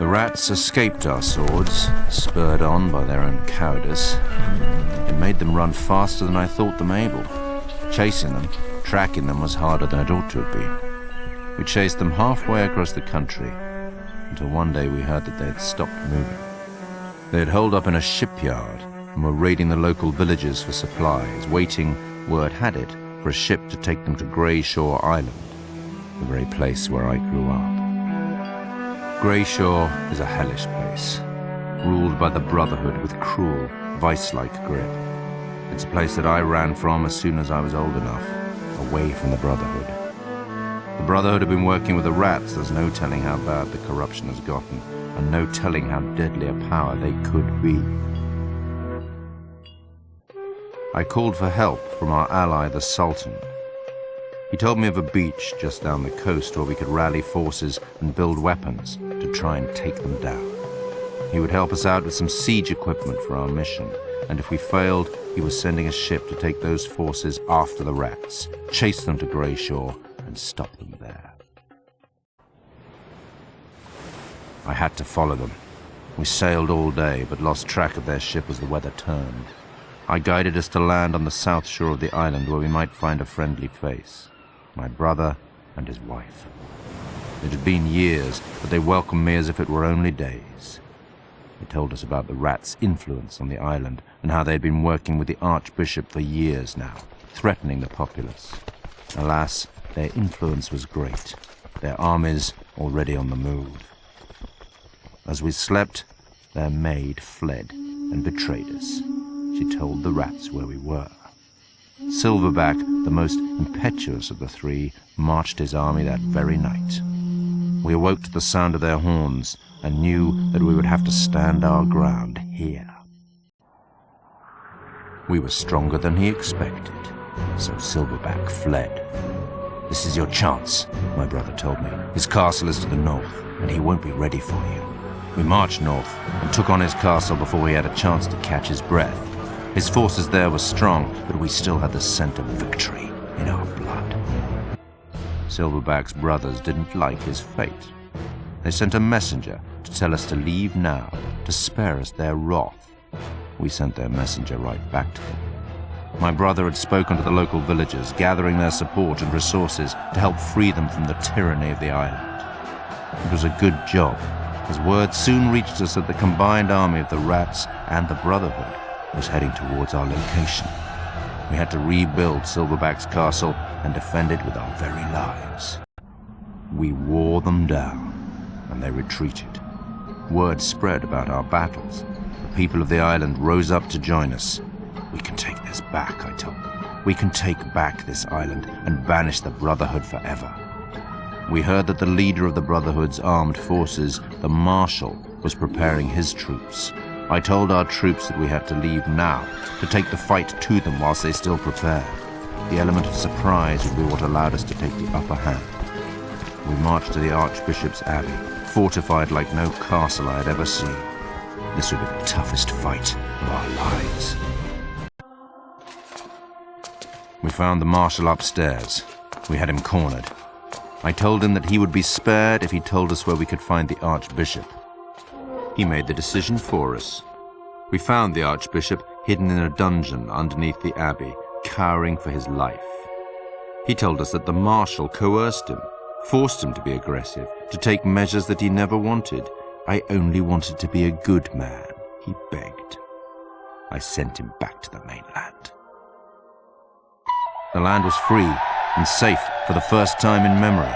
The rats escaped our swords, spurred on by their own cowardice. It made them run faster than I thought them able. Chasing them, tracking them was harder than it ought to have been. We chased them halfway across the country, until one day we heard that they had stopped moving. They had holed up in a shipyard and were raiding the local villages for supplies, waiting, word had it, for a ship to take them to Grey Shore Island, the very place where I grew up. Grey Shore is a hellish place, ruled by the Brotherhood with cruel, vice-like grip. It's a place that I ran from as soon as I was old enough, away from the Brotherhood. The Brotherhood have been working with the rats. There's no telling how bad the corruption has gotten, and no telling how deadly a power they could be. I called for help from our ally, the Sultan. He told me of a beach just down the coast where we could rally forces and build weapons to try and take them down. He would help us out with some siege equipment for our mission, and if we failed, he was sending a ship to take those forces after the rats, chase them to Grey Shore, and stop them there. I had to follow them. We sailed all day, but lost track of their ship as the weather turned. I guided us to land on the south shore of the island where we might find a friendly face. My brother and his wife. It had been years, but they welcomed me as if it were only days. They told us about the rats' influence on the island and how they had been working with the Archbishop for years now, threatening the populace. Alas, their influence was great, their armies already on the move. As we slept, their maid fled and betrayed us. She told the rats where we were. Silverback, the most impetuous of the three, marched his army that very night. We awoke to the sound of their horns and knew that we would have to stand our ground here. We were stronger than he expected, so Silverback fled. "This is your chance," my brother told me. "His castle is to the north, and he won't be ready for you." We marched north and took on his castle before he had a chance to catch his breath. His forces there were strong, but we still had the scent of victory in our blood. Silverback's brothers didn't like his fate. They sent a messenger to tell us to leave now, to spare us their wrath. We sent their messenger right back to them. My brother had spoken to the local villagers, gathering their support and resources to help free them from the tyranny of the island. It was a good job, as word soon reached us that the combined army of the rats and the Brotherhood was heading towards our location. We had to rebuild Silverback's castle and defend it with our very lives. We wore them down, and they retreated. Word spread about our battles. The people of the island rose up to join us. "We can take this back," I told them. "We can take back this island and banish the Brotherhood forever." We heard that the leader of the Brotherhood's armed forces, the Marshal, was preparing his troops. I told our troops that we had to leave now, to take the fight to them whilst they still prepared. The element of surprise would be what allowed us to take the upper hand. We marched to the Archbishop's Abbey, fortified like no castle I had ever seen. This would be the toughest fight of our lives. We found the Marshal upstairs. We had him cornered. I told him that he would be spared if he told us where we could find the Archbishop. He made the decision for us. We found the Archbishop hidden in a dungeon underneath the abbey, cowering for his life. He told us that the Marshal coerced him, forced him to be aggressive, to take measures that he never wanted. "I only wanted to be a good man," he begged. I sent him back to the mainland. The land was free and safe for the first time in memory.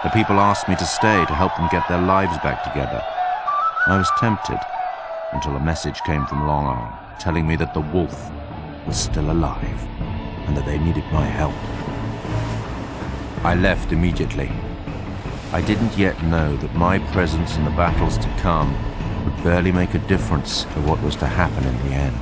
The people asked me to stay to help them get their lives back together. I was tempted, until a message came from Long Arm, telling me that the wolf was still alive, and that they needed my help. I left immediately. I didn't yet know that my presence in the battles to come would barely make a difference to what was to happen in the end.